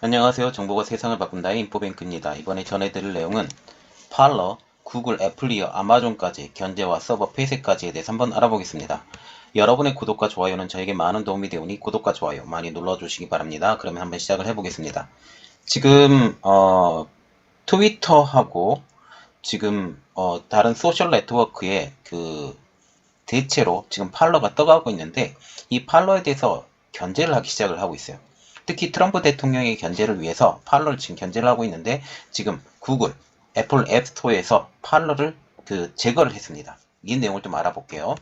안녕하세요. 정보가 세상을 바꾼다의 인포뱅크입니다. 이번에 전해드릴 내용은 팔러, 구글, 애플리어, 아마존까지 견제와 서버 폐쇄까지에 대해서 한번 알아보겠습니다. 여러분의 구독과 좋아요는 저에게 많은 도움이 되오니 구독과 좋아요 많이 눌러주시기 바랍니다. 그러면 한번 시작을 해보겠습니다. 지금 트위터하고 지금 다른 소셜 네트워크의 그 대체로 지금 팔러가 떠가고 있는데 이 팔러에 대해서 견제를 하기 시작을 하고 있어요. 특히 트럼프 대통령의 견제를 위해서 팔러를 지금 견제를 하고 있는데 지금 구글, 애플 앱스토어에서 팔러를 제거를 했습니다. 이 내용을 좀 알아볼게요.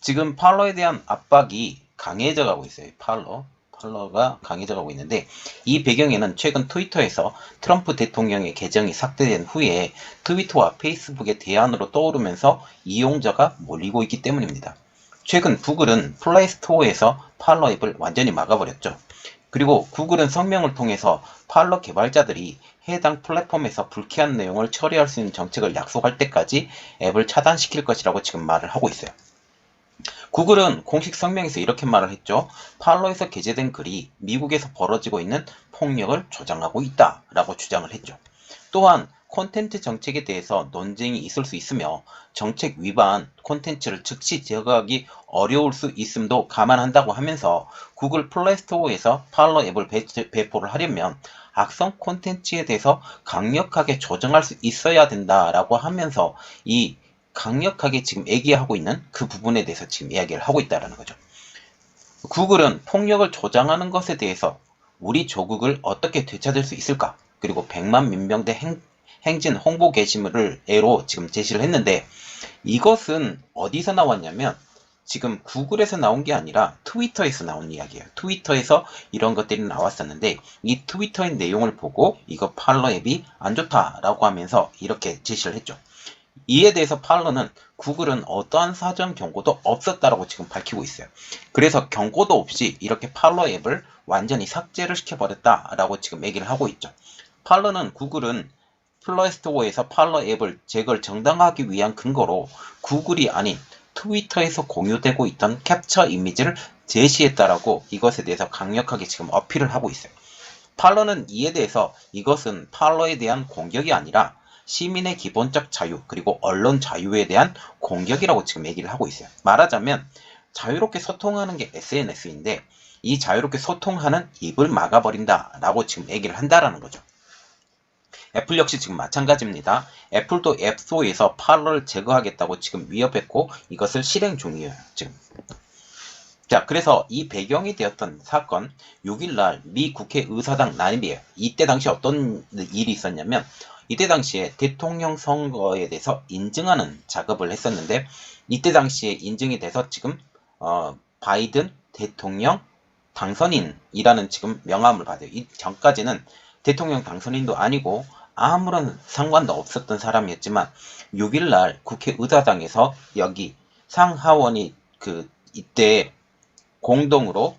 지금 팔러에 대한 압박이 강해져 가고 있어요. 팔러가 강해져 가고 있는데 이 배경에는 최근 트위터에서 트럼프 대통령의 계정이 삭제된 후에 트위터와 페이스북의 대안으로 떠오르면서 이용자가 몰리고 있기 때문입니다. 최근 구글은 플레이스토어에서 팔러 앱을 완전히 막아버렸죠. 그리고 구글은 성명을 통해서 팔러 개발자들이 해당 플랫폼에서 불쾌한 내용을 처리할 수 있는 정책을 약속할 때까지 앱을 차단시킬 것이라고 지금 말을 하고 있어요. 구글은 공식 성명에서 이렇게 말을 했죠. 팔러에서 게재된 글이 미국에서 벌어지고 있는 폭력을 조장하고 있다 라고 주장을 했죠. 또한 콘텐츠 정책에 대해서 논쟁이 있을 수 있으며 정책 위반 콘텐츠를 즉시 제거하기 어려울 수 있음도 감안한다고 하면서 구글 플레이스토어에서 팔러 앱을 배포를 하려면 악성 콘텐츠에 대해서 강력하게 조정할 수 있어야 된다라고 하면서 이 강력하게 지금 얘기하고 있는 그 부분에 대해서 지금 이야기를 하고 있다는 거죠. 구글은 폭력을 조장하는 것에 대해서 우리 조국을 어떻게 되찾을 수 있을까? 그리고 100만 민병대 행진 홍보 게시물을 예로 지금 제시를 했는데 이것은 어디서 나왔냐면 지금 구글에서 나온 게 아니라 트위터에서 나온 이야기예요. 트위터에서 이런 것들이 나왔었는데 이 트위터의 내용을 보고 이거 팔러 앱이 안 좋다라고 하면서 이렇게 제시를 했죠. 이에 대해서 팔러는 구글은 어떠한 사전 경고도 없었다라고 지금 밝히고 있어요. 그래서 경고도 없이 이렇게 팔러 앱을 완전히 삭제를 시켜버렸다라고 지금 얘기를 하고 있죠. 팔러는 구글은 플레이스토어에서 팔러 앱을 제거를 정당화하기 위한 근거로 구글이 아닌 트위터에서 공유되고 있던 캡처 이미지를 제시했다라고 이것에 대해서 강력하게 지금 어필을 하고 있어요. 팔러는 이에 대해서 이것은 팔러에 대한 공격이 아니라 시민의 기본적 자유 그리고 언론 자유에 대한 공격이라고 지금 얘기를 하고 있어요. 말하자면 자유롭게 소통하는 게 SNS인데 이 자유롭게 소통하는 입을 막아버린다 라고 지금 얘기를 한다라는 거죠. 애플 역시 지금 마찬가지입니다. 애플도 앱스토어에서 팔러를 제거하겠다고 지금 위협했고 이것을 실행 중이에요. 지금. 자, 그래서 이 배경이 되었던 사건 6일날 미 국회의사당 난입이에요. 이때 당시 어떤 일이 있었냐면 이때 당시에 대통령 선거에 대해서 인증하는 작업을 했었는데 이때 당시에 인증이 돼서 지금 바이든 대통령 당선인이라는 지금 명함을 받아요. 이 전까지는 대통령 당선인도 아니고 아무런 상관도 없었던 사람이었지만 6일날 국회의사당에서 여기 상하원이 이때 공동으로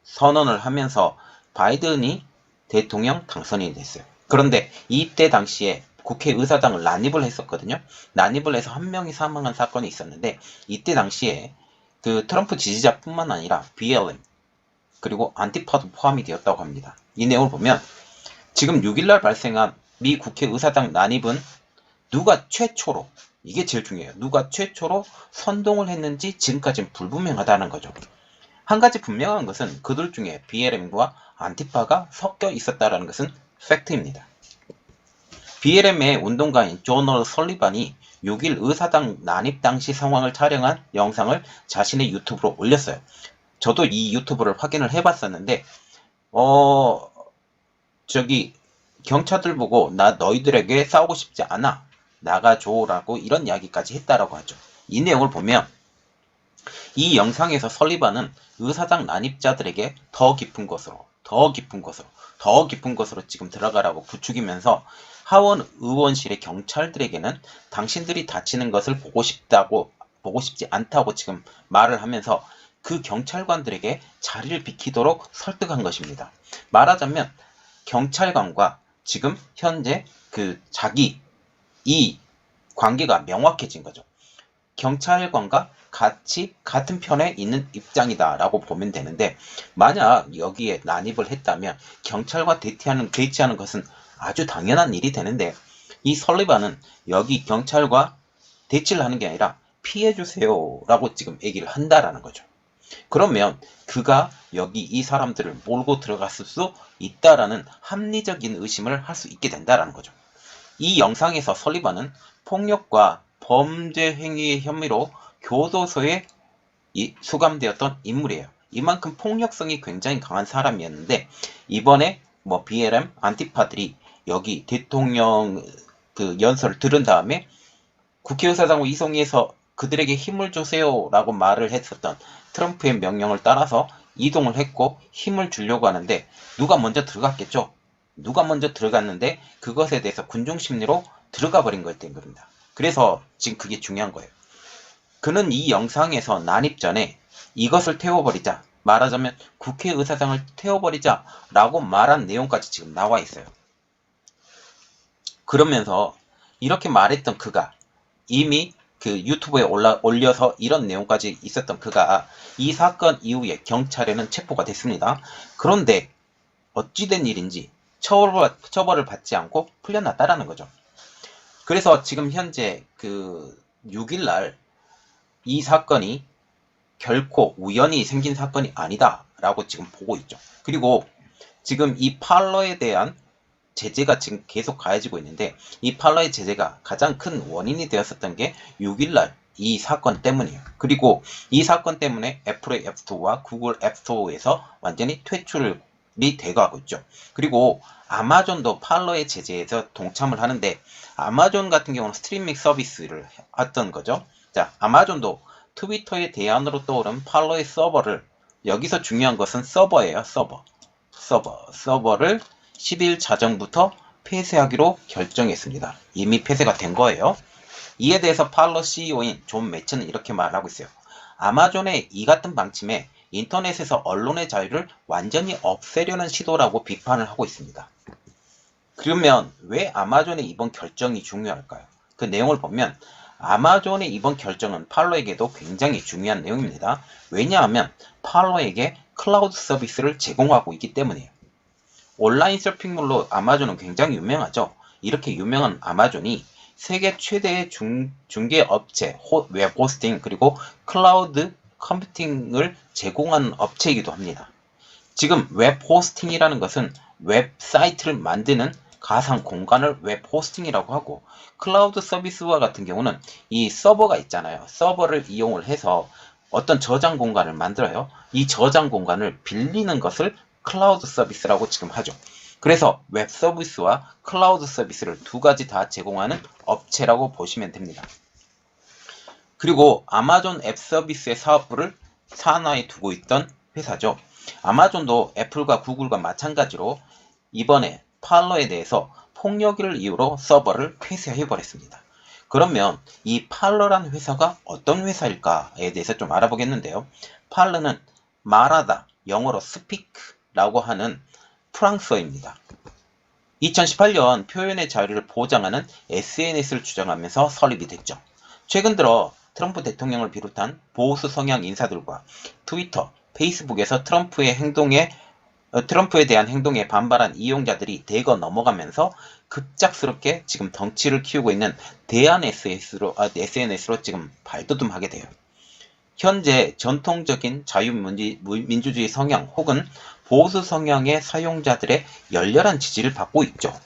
선언을 하면서 바이든이 대통령 당선인이 됐어요. 그런데 이때 당시에 국회의사당을 난입을 했었거든요. 난입을 해서 한 명이 사망한 사건이 있었는데 이때 당시에 트럼프 지지자뿐만 아니라 BLM 그리고 안티파도 포함이 되었다고 합니다. 이 내용을 보면 지금 6일날 발생한 미 국회의사당 난입은 누가 최초로 이게 제일 중요해요. 누가 최초로 선동을 했는지 지금까지는 불분명하다는 거죠. 한 가지 분명한 것은 그들 중에 BLM과 안티파가 섞여 있었다는 것은 팩트입니다. BLM의 운동가인 조널 설리반이 6일 의사당 난입 당시 상황을 촬영한 영상을 자신의 유튜브로 올렸어요. 저도 이 유튜브를 확인을 해봤었는데 경찰들 보고 나 너희들에게 싸우고 싶지 않아 나가줘라고 이런 이야기까지 했다라고 하죠. 이 내용을 보면 이 영상에서 설리반은 의사당 난입자들에게 더 깊은 곳으로 지금 들어가라고 부추기면서 하원 의원실의 경찰들에게는 당신들이 다치는 것을 보고 싶지 않다고 지금 말을 하면서 그 경찰관들에게 자리를 비키도록 설득한 것입니다. 말하자면 경찰관과 지금 현재 이 관계가 명확해진 거죠. 경찰관과 같이 같은 편에 있는 입장이다 라고 보면 되는데, 만약 여기에 난입을 했다면 경찰과 대치하는 것은 아주 당연한 일이 되는데, 이 설리반은 여기 경찰과 대치를 하는 게 아니라 피해주세요 라고 지금 얘기를 한다라는 거죠. 그러면 그가 여기 이 사람들을 몰고 들어갔을 수 있다라는 합리적인 의심을 할 수 있게 된다라는 거죠. 이 영상에서 설리반은 폭력과 범죄 행위의 혐의로 교도소에 수감되었던 인물이에요. 이만큼 폭력성이 굉장히 강한 사람이었는데, 이번에 뭐 BLM, 안티파들이 여기 대통령 그 연설을 들은 다음에 국회의사당을 이송해서 그들에게 힘을 주세요 라고 말을 했었던 트럼프의 명령을 따라서 이동을 했고 힘을 주려고 하는데, 누가 먼저 들어갔겠죠. 누가 먼저 들어갔는데 그것에 대해서 군중심리로 들어가 버린 거였던 겁니다. 그래서 지금 그게 중요한 거예요. 그는 이 영상에서 난입 전에 이것을 태워버리자, 말하자면 국회의사당을 태워버리자 라고 말한 내용까지 지금 나와 있어요. 그러면서 이렇게 말했던 그가, 이미 그 유튜브에 올려서 이런 내용까지 있었던 그가 이 사건 이후에 경찰에는 체포가 됐습니다. 그런데 어찌된 일인지 처벌을 받지 않고 풀려났다라는 거죠. 그래서 지금 현재 그 6일날 이 사건이 결코 우연히 생긴 사건이 아니다 라고 지금 보고 있죠. 그리고 지금 이 팔러에 대한 제재가 지금 계속 가해지고 있는데, 이 팔러의 제재가 가장 큰 원인이 되었었던 게 6일날 이 사건 때문이에요. 그리고 이 사건 때문에 애플의 앱스토어와 구글 앱스토어에서 완전히 퇴출이 돼가고 있죠. 그리고 아마존도 팔러의 제재에서 동참을 하는데, 아마존 같은 경우는 스트리밍 서비스를 했던 거죠. 자, 아마존도 트위터의 대안으로 떠오른 팔러의 서버를, 여기서 중요한 것은 서버예요. 서버를 10일 자정부터 폐쇄하기로 결정했습니다. 이미 폐쇄가 된 거예요. 이에 대해서 팔러 CEO인 존 매츠는 이렇게 말하고 있어요. 아마존의 이 같은 방침에 인터넷에서 언론의 자유를 완전히 없애려는 시도라고 비판을 하고 있습니다. 그러면 왜 아마존의 이번 결정이 중요할까요? 그 내용을 보면 아마존의 이번 결정은 팔러에게도 굉장히 중요한 내용입니다. 왜냐하면 팔러에게 클라우드 서비스를 제공하고 있기 때문이에요. 온라인 쇼핑몰로 아마존은 굉장히 유명하죠. 이렇게 유명한 아마존이 세계 최대의 중개 업체, 웹 호스팅, 그리고 클라우드 컴퓨팅을 제공하는 업체이기도 합니다. 지금 웹 호스팅이라는 것은 웹사이트를 만드는 가상 공간을 웹 호스팅이라고 하고, 클라우드 서비스와 같은 경우는 이 서버가 있잖아요. 서버를 이용을 해서 어떤 저장 공간을 만들어요. 이 저장 공간을 빌리는 것을 클라우드 서비스라고 지금 하죠. 그래서 웹 서비스와 클라우드 서비스를 두 가지 다 제공하는 업체라고 보시면 됩니다. 그리고 아마존 앱 서비스의 사업부를 산하에 두고 있던 회사죠. 아마존도 애플과 구글과 마찬가지로 이번에 팔러에 대해서 폭력을 이유로 서버를 폐쇄해버렸습니다. 그러면 이 팔러란 회사가 어떤 회사일까에 대해서 좀 알아보겠는데요. 팔러는 말하다, 영어로 스피크라고 하는 프랑스어입니다. 2018년 표현의 자유를 보장하는 SNS를 주장하면서 설립이 됐죠. 최근 들어 트럼프 대통령을 비롯한 보수 성향 인사들과 트위터, 페이스북에서 트럼프에 대한 행동에 반발한 이용자들이 대거 넘어가면서 급작스럽게 지금 덩치를 키우고 있는 대한 SNS로 지금 발돋움하게 돼요. 현재 전통적인 자유민주주의 성향 혹은 보수 성향의 사용자들의 열렬한 지지를 받고 있죠.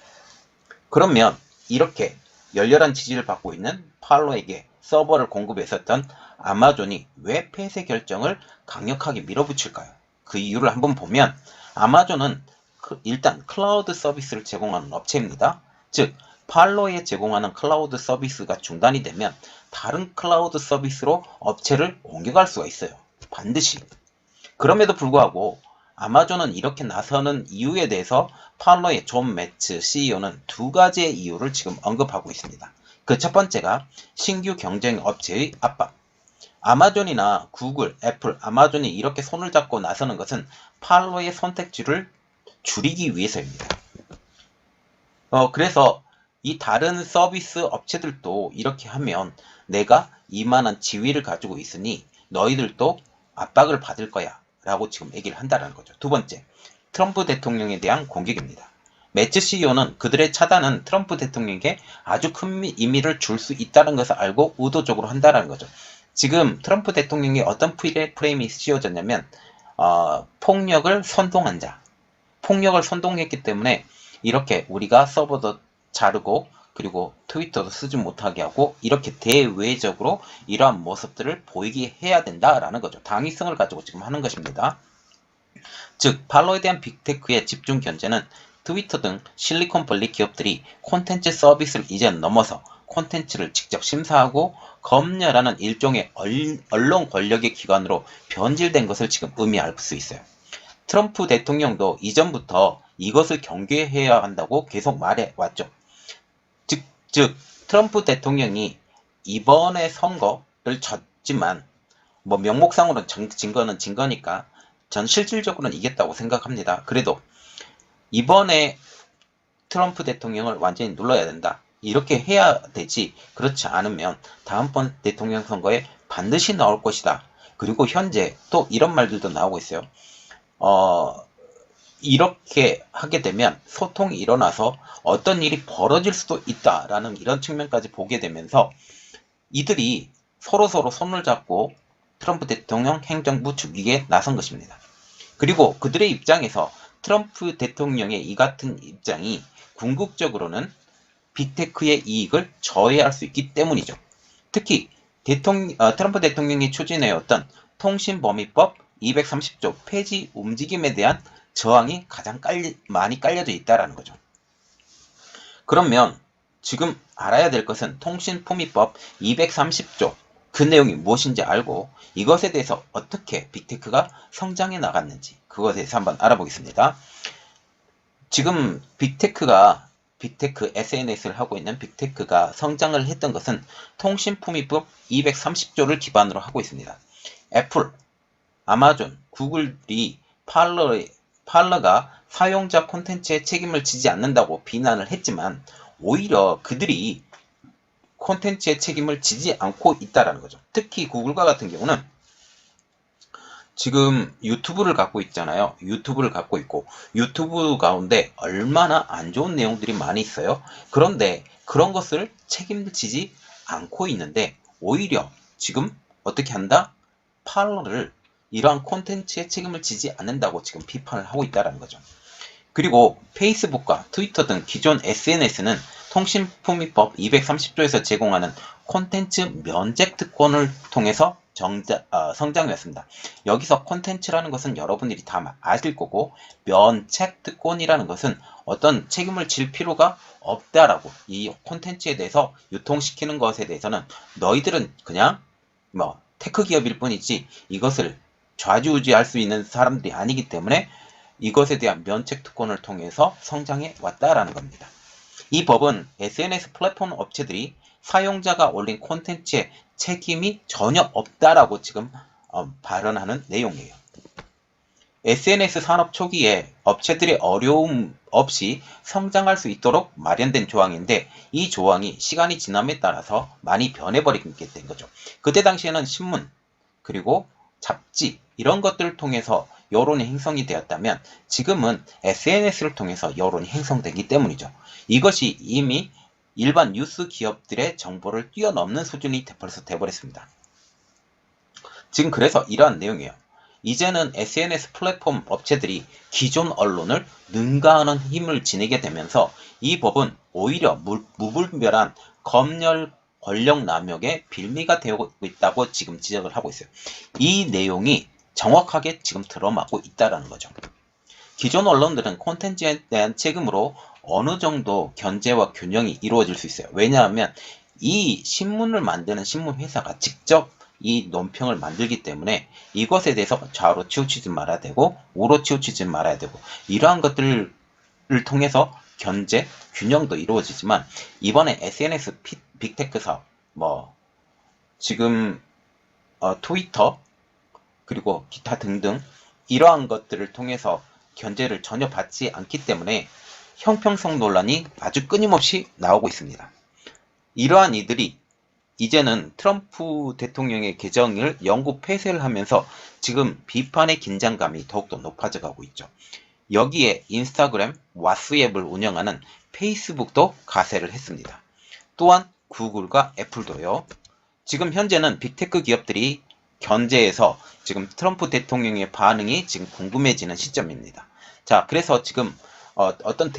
그러면 이렇게 열렬한 지지를 받고 있는 팔러에게 서버를 공급했었던 아마존이 왜 폐쇄 결정을 강력하게 밀어붙일까요? 그 이유를 한번 보면, 아마존은 일단 클라우드 서비스를 제공하는 업체입니다. 즉 팔러에 제공하는 클라우드 서비스가 중단이 되면 다른 클라우드 서비스로 업체를 옮겨갈 수가 있어요. 반드시. 그럼에도 불구하고 아마존은 이렇게 나서는 이유에 대해서 팔러의 존 매츠 CEO는 두 가지의 이유를 지금 언급하고 있습니다. 그 첫 번째가 신규 경쟁 업체의 압박. 아마존이나 구글, 애플, 아마존이 이렇게 손을 잡고 나서는 것은 팔러의 선택지를 줄이기 위해서입니다. 그래서 이 다른 서비스 업체들도 이렇게 하면 내가 이만한 지위를 가지고 있으니 너희들도 압박을 받을 거야 라고 지금 얘기를 한다는 거죠. 두 번째, 트럼프 대통령에 대한 공격입니다. 매츠 CEO는 그들의 차단은 트럼프 대통령에게 아주 큰 의미를 줄 수 있다는 것을 알고 의도적으로 한다는 거죠. 지금 트럼프 대통령이 어떤 프레임이 씌워졌냐면 폭력을 선동한 자, 폭력을 선동했기 때문에 이렇게 우리가 서버도 자르고 그리고 트위터도 쓰지 못하게 하고 이렇게 대외적으로 이러한 모습들을 보이게 해야 된다라는 거죠. 당위성을 가지고 지금 하는 것입니다. 즉 팔로에 대한 빅테크의 집중 견제는 트위터 등 실리콘밸리 기업들이 콘텐츠 서비스를 이제 넘어서 콘텐츠를 직접 심사하고 검열하는 일종의 언론 권력의 기관으로 변질된 것을 지금 의미할 수 있어요. 트럼프 대통령도 이전부터 이것을 경계해야 한다고 계속 말해왔죠. 즉 트럼프 대통령이 이번에 선거를 졌지만 뭐 명목상으로는 증거는 증거니까 전 실질적으로는 이겼다고 생각합니다. 그래도 이번에 트럼프 대통령을 완전히 눌러야 된다. 이렇게 해야 되지. 그렇지 않으면 다음번 대통령 선거에 반드시 나올 것이다. 그리고 현재 또 이런 말들도 나오고 있어요. 이렇게 하게 되면 소통이 일어나서 어떤 일이 벌어질 수도 있다라는 이런 측면까지 보게 되면서 이들이 서로서로 손을 잡고 트럼프 대통령 행정부 죽이기에 나선 것입니다. 그리고 그들의 입장에서 트럼프 대통령의 이 같은 입장이 궁극적으로는 빅테크의 이익을 저해할 수 있기 때문이죠. 특히 트럼프 대통령이 추진해왔던 통신범위법 230조 폐지 움직임에 대한 저항이 가장 많이 깔려져 있다는 거죠. 그러면 지금 알아야 될 것은 통신품위법 230조 그 내용이 무엇인지 알고 이것에 대해서 어떻게 빅테크가 성장해 나갔는지 그것에 대해서 한번 알아보겠습니다. 지금 빅테크 SNS를 하고 있는 빅테크가 성장을 했던 것은 통신품위법 230조를 기반으로 하고 있습니다. 애플, 아마존, 구글이 팔러가 사용자 콘텐츠에 책임을 지지 않는다고 비난을 했지만 오히려 그들이 콘텐츠에 책임을 지지 않고 있다는 거죠. 특히 구글과 같은 경우는 지금 유튜브를 갖고 있잖아요. 유튜브를 갖고 있고 유튜브 가운데 얼마나 안 좋은 내용들이 많이 있어요. 그런데 그런 것을 책임지지 않고 있는데 오히려 지금 어떻게 한다? 팔러를 이러한 콘텐츠에 책임을 지지 않는다고 지금 비판을 하고 있다는 거죠. 그리고 페이스북과 트위터 등 기존 SNS는 통신품위법 230조에서 제공하는 콘텐츠 면책 특권을 통해서 성장했습니다. 여기서 콘텐츠라는 것은 여러분들이 다 아실 거고 면책 특권이라는 것은 어떤 책임을 질 필요가 없다라고 이 콘텐츠에 대해서 유통시키는 것에 대해서는 너희들은 그냥 뭐 테크 기업일 뿐이지 이것을 좌지우지할 수 있는 사람들이 아니기 때문에 이것에 대한 면책 특권을 통해서 성장해 왔다라는 겁니다. 이 법은 SNS 플랫폼 업체들이 사용자가 올린 콘텐츠에 책임이 전혀 없다라고 지금 발언하는 내용이에요. SNS 산업 초기에 업체들의 어려움 없이 성장할 수 있도록 마련된 조항인데 이 조항이 시간이 지남에 따라서 많이 변해버리게 된 거죠. 그때 당시에는 신문 그리고 잡지 이런 것들을 통해서 여론이 형성이 되었다면 지금은 SNS를 통해서 여론이 형성되기 때문이죠. 이것이 이미 일반 뉴스 기업들의 정보를 뛰어넘는 수준이 벌써 돼버렸습니다. 지금 그래서 이러한 내용이에요. 이제는 SNS 플랫폼 업체들이 기존 언론을 능가하는 힘을 지니게 되면서 이 법은 오히려 무분별한 검열 권력 남용의 빌미가 되고 있다고 지금 지적을 하고 있어요. 이 내용이 정확하게 지금 들어맞고 있다는 거죠. 기존 언론들은 콘텐츠에 대한 책임으로 어느 정도 견제와 균형이 이루어질 수 있어요. 왜냐하면 이 신문을 만드는 신문 회사가 직접 이 논평을 만들기 때문에 이것에 대해서 좌우로 치우치지 말아야 되고 우로 치우치지 말아야 되고 이러한 것들을 통해서 견제, 균형도 이루어지지만 이번에 SNS 빅테크 사업, 지금 트위터 그리고 기타 등등 이러한 것들을 통해서 견제를 전혀 받지 않기 때문에 형평성 논란이 아주 끊임없이 나오고 있습니다. 이러한 이들이 이제는 트럼프 대통령의 계정을 영구 폐쇄를 하면서 지금 비판의 긴장감이 더욱더 높아져 가고 있죠. 여기에 인스타그램, 왓츠앱을 운영하는 페이스북도 가세를 했습니다. 또한 구글과 애플도요. 지금 현재는 빅테크 기업들이 견제해서 지금 트럼프 대통령의 반응이 지금 궁금해지는 시점입니다. 자, 그래서 지금 어떤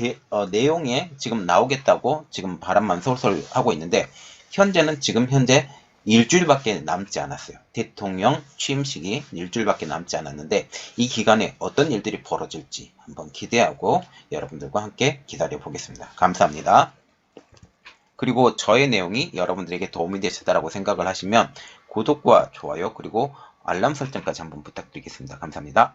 내용에 지금 나오겠다고 지금 바람만 솔솔 하고 있는데 현재는 지금 현재 일주일밖에 남지 않았어요. 대통령 취임식이 일주일밖에 남지 않았는데 이 기간에 어떤 일들이 벌어질지 한번 기대하고 여러분들과 함께 기다려 보겠습니다. 감사합니다. 그리고 저의 내용이 여러분들에게 도움이 되셨다고 생각을 하시면 구독과 좋아요 그리고 알람 설정까지 한번 부탁드리겠습니다. 감사합니다.